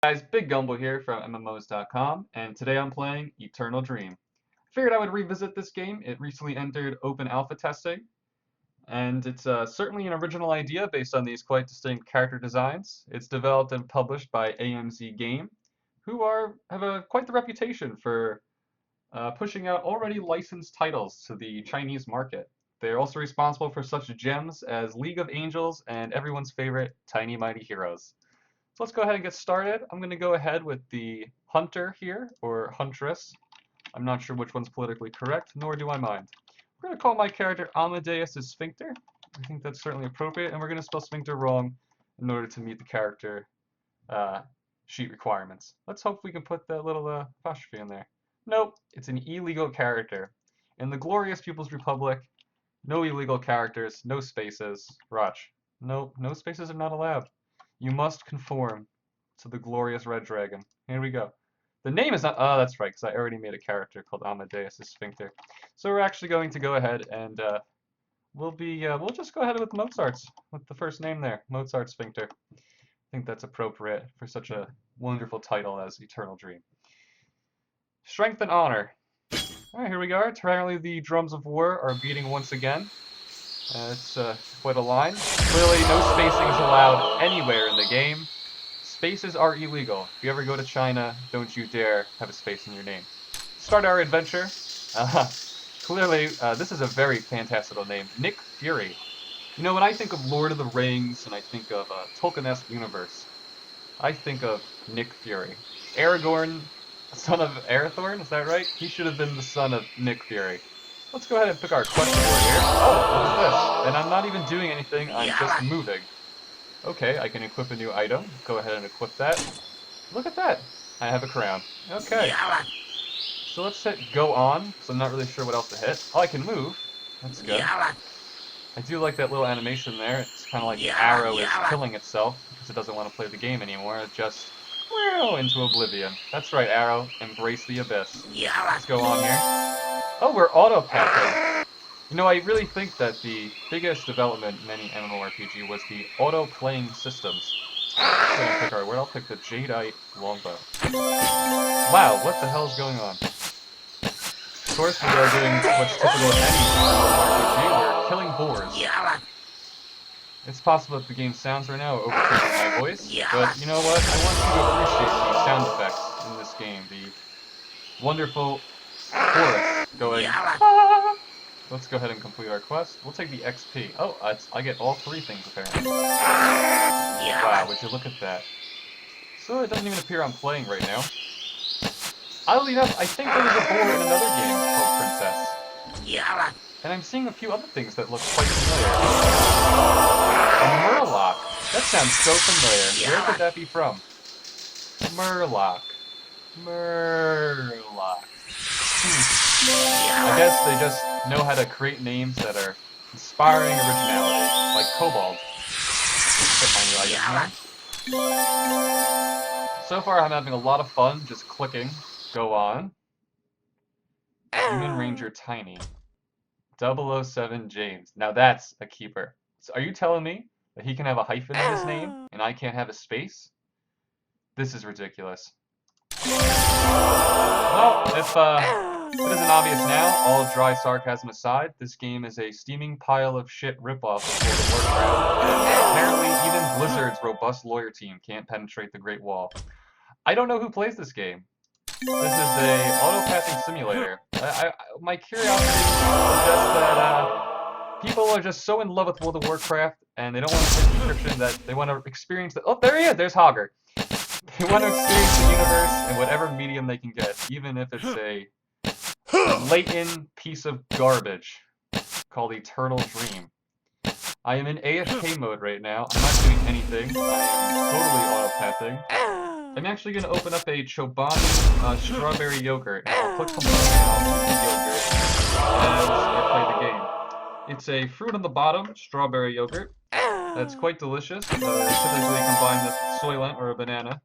Guys, Big Gumble here from MMOs.com, and today I'm playing Eternal Dream. Figured I would revisit this game. It recently entered open alpha testing, and it's certainly an original idea based on these quite distinct character designs. It's developed and published by AMZ Game, who have quite the reputation for pushing out already licensed titles to the Chinese market. They're also responsible for such gems as League of Angels and everyone's favorite Tiny Mighty Heroes. So let's go ahead and get started. I'm going to go ahead with the Hunter here, or Huntress. I'm not sure which one's politically correct, nor do I mind. We're going to call my character Amadeus as Sphincter. I think that's certainly appropriate, and we're going to spell Sphincter wrong in order to meet the character sheet requirements. Let's hope we can put that little apostrophe in there. Nope, it's an illegal character. In the glorious People's Republic, no illegal characters, no spaces. Rotch. Nope, no spaces are not allowed. You must conform to the glorious red dragon. Here we go. The name is not, oh, that's right, because I already made a character called Amadeus the Sphincter. So we're actually going to go ahead and we'll just go ahead with Mozart's, with the first name there, Mozart Sphincter. I think that's appropriate for such a wonderful title as Eternal Dream. Strength and honor. All right, here we are. Apparently the drums of war are beating once again. It's quite a line. Clearly, no spacing is allowed anywhere in the game. Spaces are illegal. If you ever go to China, don't you dare have a space in your name. Start our adventure. Clearly, this is a very fantastical name. Nick Fury. You know, when I think of Lord of the Rings and I think of Tolkien-esque universe, I think of Nick Fury. Aragorn, son of Arathorn, is that right? He should have been the son of Nick Fury. Let's go ahead and pick our quest board here. Oh, look at this. And I'm not even doing anything, I'm just moving. Okay, I can equip a new item. Go ahead and equip that. Look at that. I have a crown. Okay. So let's hit go on, because I'm not really sure what else to hit. Oh, I can move. That's good. I do like that little animation there. It's kind of like the arrow is killing itself, because it doesn't want to play the game anymore. It just into oblivion. That's right, Arrow. Embrace the abyss. Let's go on here. Oh, we're auto-pathing. You know, I really think that the biggest development in any MMORPG was the auto-playing systems. I'm gonna pick our word. I'll pick the Jadeite Longbow. Wow, what the hell is going on? Of course, we are doing what's typical of any MMORPG. We're killing boars. It's possible that the game sounds right now overtaking my voice, but you know what? I want you to appreciate the sound effects in this game. The wonderful chorus going. Let's go ahead and complete our quest. We'll take the XP. Oh, I get all three things apparently. Wow, would you look at that? So it doesn't even appear I'm playing right now. Oddly enough, I think there was a boar in another game called Princess. And I'm seeing a few other things that look quite familiar. A Murloc. That sounds so familiar. Where could that be from? Murloc. Murloc. I guess they just know how to create names that are inspiring originality, like Kobold. Put my new item here. So far, I'm having a lot of fun just clicking. Go on. Human Ranger Tiny. 007 James. Now that's a keeper. So are you telling me that he can have a hyphen in his name and I can't have a space? This is ridiculous. Well, if it isn't obvious now, all dry sarcasm aside, this game is a steaming pile of shit ripoff of World of Warcraft, and apparently even Blizzard's robust lawyer team can't penetrate the Great Wall. I don't know who plays this game. This is a auto-pathing simulator. My curiosity suggests that people are just so in love with World of Warcraft, and they don't want to play subscription that they want to experience the— oh, there he is! There's Hogger! They want to experience the universe in whatever medium they can get, even if it's a blatant piece of garbage called Eternal Dream. I am in AFK mode right now. I'm not doing anything. I am totally auto-pathing. I'm actually going to open up a Chobani strawberry yogurt. I'll put some yogurt and start playing the game. It's a fruit on the bottom, strawberry yogurt. That's quite delicious. Typically combined with Soylent or a banana.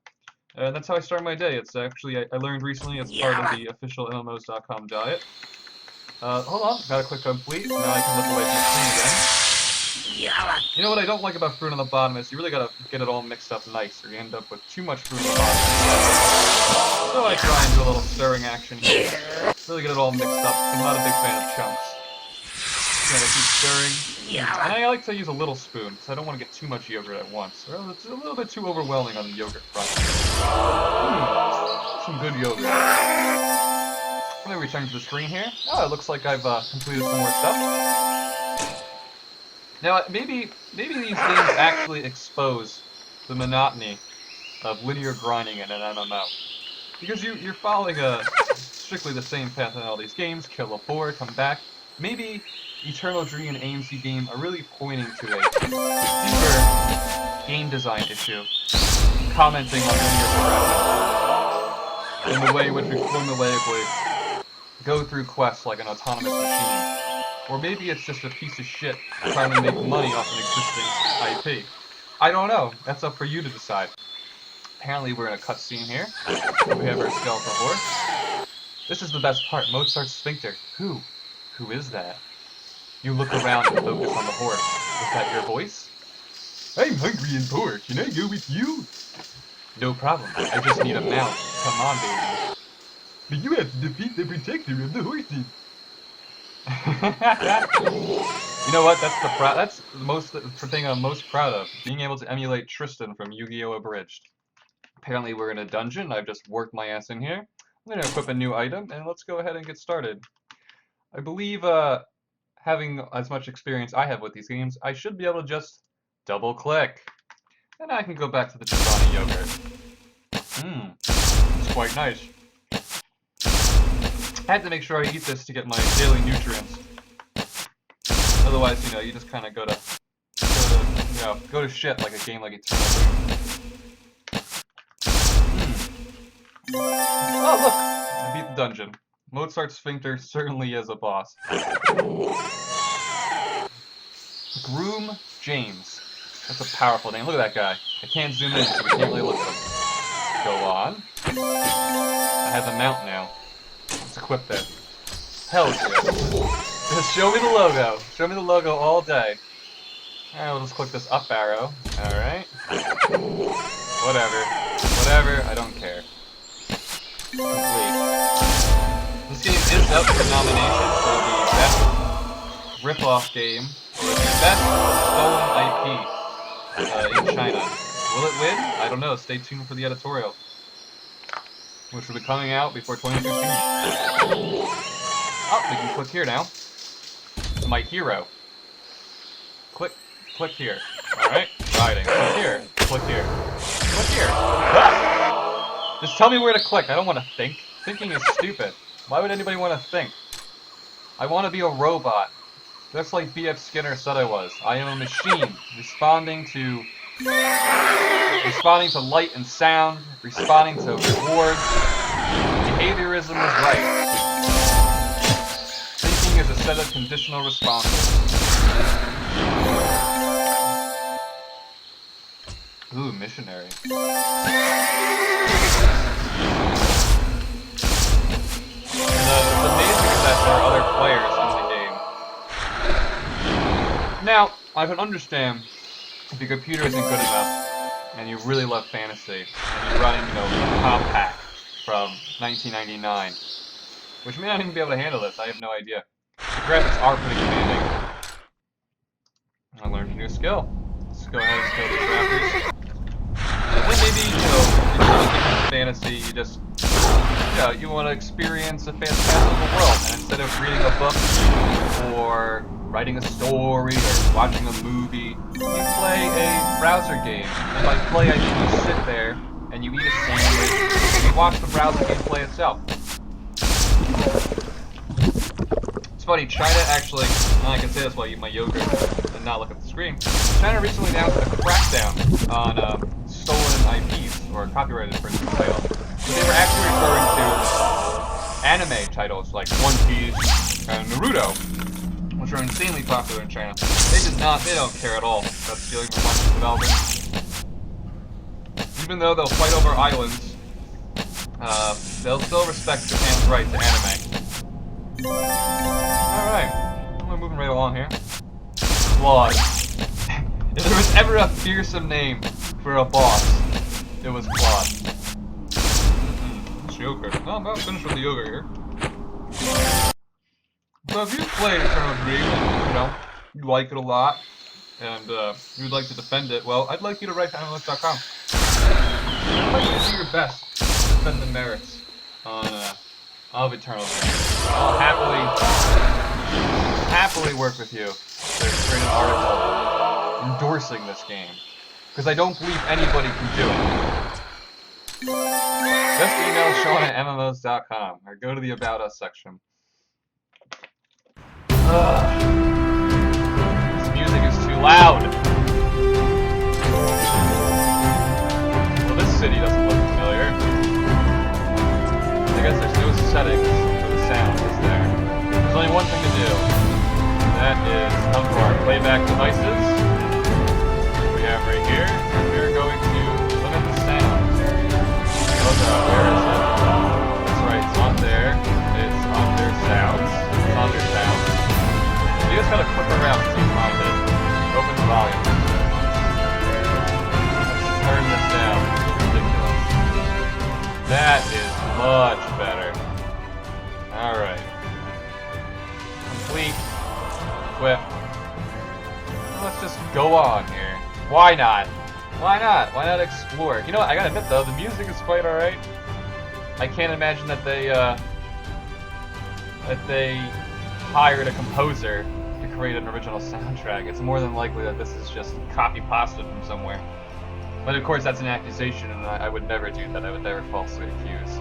And that's how I start my day. It's actually, I learned recently it's part of the official MMOs.com diet. Hold on, gotta click complete. Now I can look away from the screen again. You know what I don't like about fruit on the bottom is you really gotta get it all mixed up nice, or you end up with too much fruit on the bottom. So I try and do a little stirring action here. Really get it all mixed up. I'm not a big fan of chunks. Just gotta keep stirring. And I like to use a little spoon, because I don't want to get too much yogurt at once. Or it's a little bit too overwhelming on the yogurt front. Some good yogurt. I'm gonna return to the screen here. Oh, it looks like I've completed some more stuff. Now, maybe these games actually expose the monotony of linear grinding in an MMO. Because you're following strictly the same path in all these games, kill a board, come back. Maybe Eternal Dream and AMC game are really pointing to a deeper game design issue, commenting on linear progression, in the way in which we formulaically go through quests like an autonomous machine. Or maybe it's just a piece of shit trying to make money off an existing IP. I don't know. That's up for you to decide. Apparently we're in a cutscene here. We have our skeletal horse. This is the best part. Mozart's sphincter. Who? Who is that? You look around and focus on the horse. Was that your voice? I'm hungry and poor. Can I go with you? No problem. I just need a mount. Come on, baby. But you have to defeat the protector of the horses. You know what? That's the thing I'm most proud of. Being able to emulate Tristan from Yu-Gi-Oh! Abridged. Apparently we're in a dungeon. I've just worked my ass in here. I'm going to equip a new item, and let's go ahead and get started. I believe, having as much experience I have with these games, I should be able to just double-click. And I can go back to the Chobani yogurt. It's quite nice. I had to make sure I eat this to get my daily nutrients. Otherwise, you just kind of go to shit like a game like Eternal Dream. Oh, look! I beat the dungeon. Mozart's sphincter certainly is a boss. Groom James. That's a powerful name. Look at that guy. I can't zoom in, so we can't really look at him. Go on. I have a mount now. Let's equip that. Hell yeah. Just show me the logo. Show me the logo all day. Alright, we'll just click this up arrow. Alright. Whatever. Whatever, I don't care. Complete. This game is up for nomination for the best rip-off game, or the best stolen IP in China. Will it win? I don't know. Stay tuned for the editorial, which will be coming out before 2015. Oh, we can click here now. My hero. Click here. Alright, riding. Click here. Click here. Click here. Ah! Just tell me where to click. I don't want to think. Thinking is stupid. Why would anybody want to think? I want to be a robot. Just like B.F. Skinner said I was. I am a machine, responding to light and sound, responding to rewards. Behaviorism is right. Thinking is a set of conditional responses. Ooh, missionary. It's amazing that there are other players in the game. Now, I can understand if your computer isn't good enough, and you really love fantasy, and you're running, a compact from 1999, which may not even be able to handle this. I have no idea. The graphics are pretty demanding. I learned a new skill. Let's go ahead and kill these raptors. And then maybe, if you're looking at fantasy, you just, you want to experience a fantastical world, and instead of reading a book, or writing a story, or watching a movie, you play a browser game. And by play, I mean you sit there, and you eat a sandwich, and you watch the browser game play itself. It's funny, China actually, and I can say this while I eat my yogurt and not look at the screen, China recently announced a crackdown on stolen IPs, or copyright infringement titles. But they were actually referring to anime titles like One Piece and Naruto, which are insanely popular in China. They don't care at all about stealing from bunch of developers. Even though they'll fight over islands, they'll still respect Japan's right to anime. Alright, we're moving right along here. Claws. If there was ever a fearsome name for a boss, it was Claude. It's yogurt. No, I'm not finished with the yogurt here. So if you play Eternal Dream and, you know, you like it a lot, and you'd like to defend it, well, I'd like you to write to MMOs.com. I'd like you to do your best to defend the merits of Eternal Dream. I'll happily work with you to create an article endorsing this game, because I don't believe anybody can do it. Just email Sean at MMOs.com or go to the About Us section. This music is too loud. Well, this city doesn't look familiar. I guess there's no settings for the sound, is there? There's only one thing to do. That is come to our playback devices. We have right here. We're going to limit the sound. Where is it? That's right, it's on there. It's on their sounds. It's on their sounds. You just gotta click around until you find it. Open the volume. Let's turn this down. It's ridiculous. That is much better. Alright. Complete. Equip. Let's just go on here. Why not? Why not? Why not explore? You know what, I gotta admit though, the music is quite alright. I can't imagine that they hired a composer to create an original soundtrack. It's more than likely that this is just copy-pasted from somewhere. But of course that's an accusation, and I would never do that. I would never falsely accuse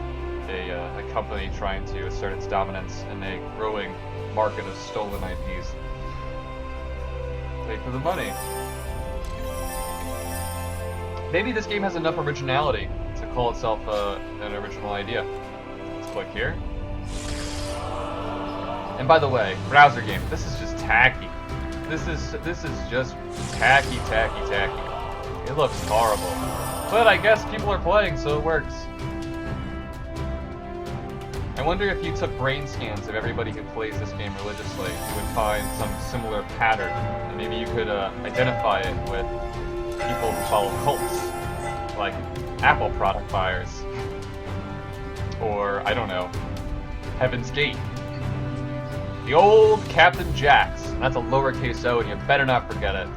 a company trying to assert its dominance in a growing market of stolen IPs. Wait for the money. Maybe this game has enough originality to call itself an original idea. Let's click here. And by the way, browser game, this is just tacky. This is just tacky. It looks horrible. But I guess people are playing, so it works. I wonder if you took brain scans of everybody who plays this game religiously, you would find some similar pattern. And maybe you could identify it with people who follow cults, like Apple product buyers, or, I don't know, Heaven's Gate. The old Captain Jax. That's a lowercase o, and you better not forget it.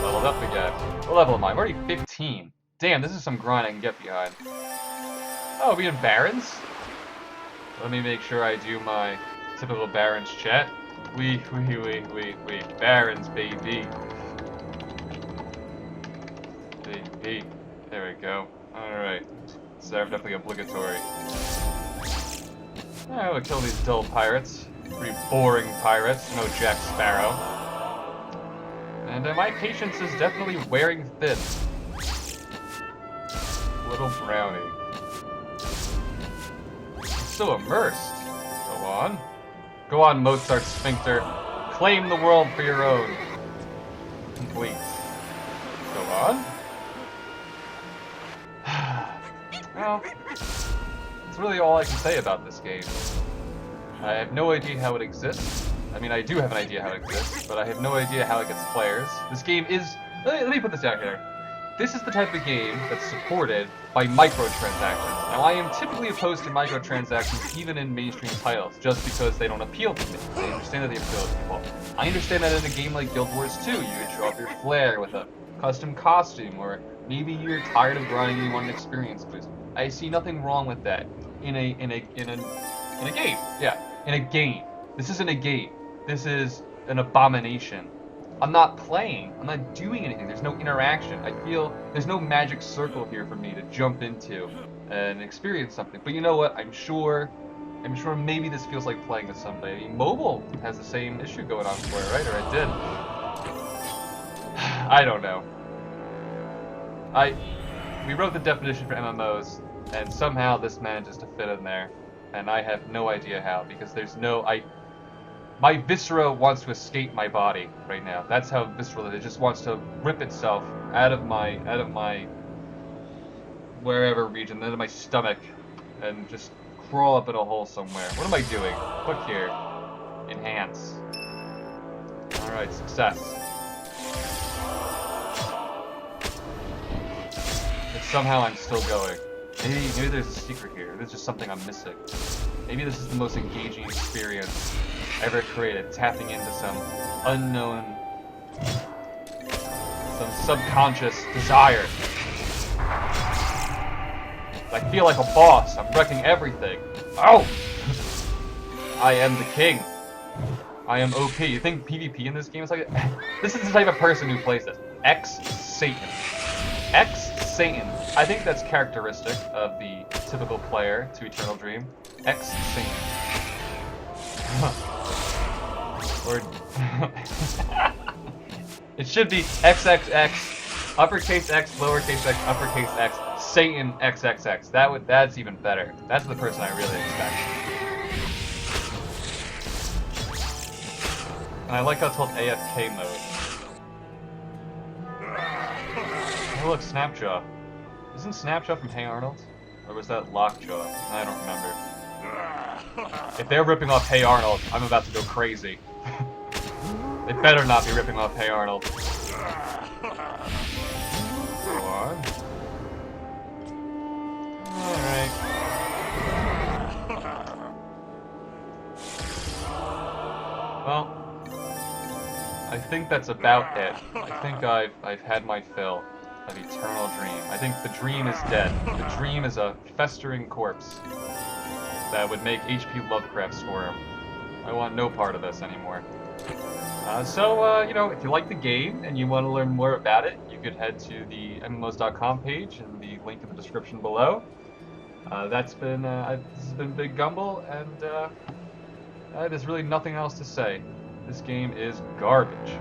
Leveled up again. What level am I? I'm already 15. Damn, this is some grind I can get behind. Oh, are we in Barons? Let me make sure I do my typical Barons chat. We, Barons, baby. Baby. There we go. Alright. So they're definitely obligatory. Alright, we'll kill these dull pirates. Pretty boring pirates. No Jack Sparrow. And my patience is definitely wearing thin. Little brownie. I'm so immersed. Go on. Go on, Mozart Sphincter. Claim the world for your own. Complete. Go on. Well, that's really all I can say about this game. I have no idea how it exists. I mean, I do have an idea how it exists, but I have no idea how it gets players. This game is... Let me put this out here. This is the type of game that's supported by microtransactions. Now, I am typically opposed to microtransactions even in mainstream titles, just because they don't appeal to me. I understand that they appeal to people. I understand that in a game like Guild Wars 2, you could show off your flair with a custom costume, or maybe you're tired of grinding and you want an experience boost. I see nothing wrong with that in a game. Yeah, in a game. This isn't a game. This is an abomination. I'm not playing. I'm not doing anything. There's no interaction. I feel there's no magic circle here for me to jump into and experience something. But you know what? I'm sure maybe this feels like playing with somebody. I mean, mobile has the same issue going on for it, right? Or it did. I don't know. We wrote the definition for MMOs, and somehow this manages to fit in there, and I have no idea how, because there's no... My viscera wants to escape my body right now. That's how visceral it is. It just wants to rip itself out of my wherever region, out of my stomach, and just crawl up in a hole somewhere. What am I doing? Click here. Enhance. Alright, success. somehow I'm still going. Maybe there's a secret here. There's just something I'm missing. Maybe this is the most engaging experience ever created, tapping into some unknown, some subconscious desire. I feel like a boss. I'm wrecking everything. Oh! I am the king. I am OP. You think PvP in this game is like that? This is the type of person who plays this. Ex-Satan. Ex-Satan. I think that's characteristic of the typical player to Eternal Dream. Ex-Satan. Or... It should be XXX, uppercase X, lowercase x, uppercase X, Satan XXX. That's even better. That's the person I really expect. And I like how it's called AFK mode. Oh look, Snapjaw. Isn't Snapjaw from Hey Arnold? Or was that Lockjaw? I don't remember. If they're ripping off Hey Arnold, I'm about to go crazy. They better not be ripping off Hey Arnold. Go on. Alright. Well, I think that's about it. I think I've had my fill of Eternal Dream. I think the dream is dead. The dream is a festering corpse that would make H.P. Lovecraft squirm. I want no part of this anymore. You know, if you like the game and you want to learn more about it, you could head to the MMOs.com page and the link in the description below. This has been Big Gumble, and there's really nothing else to say. This game is garbage.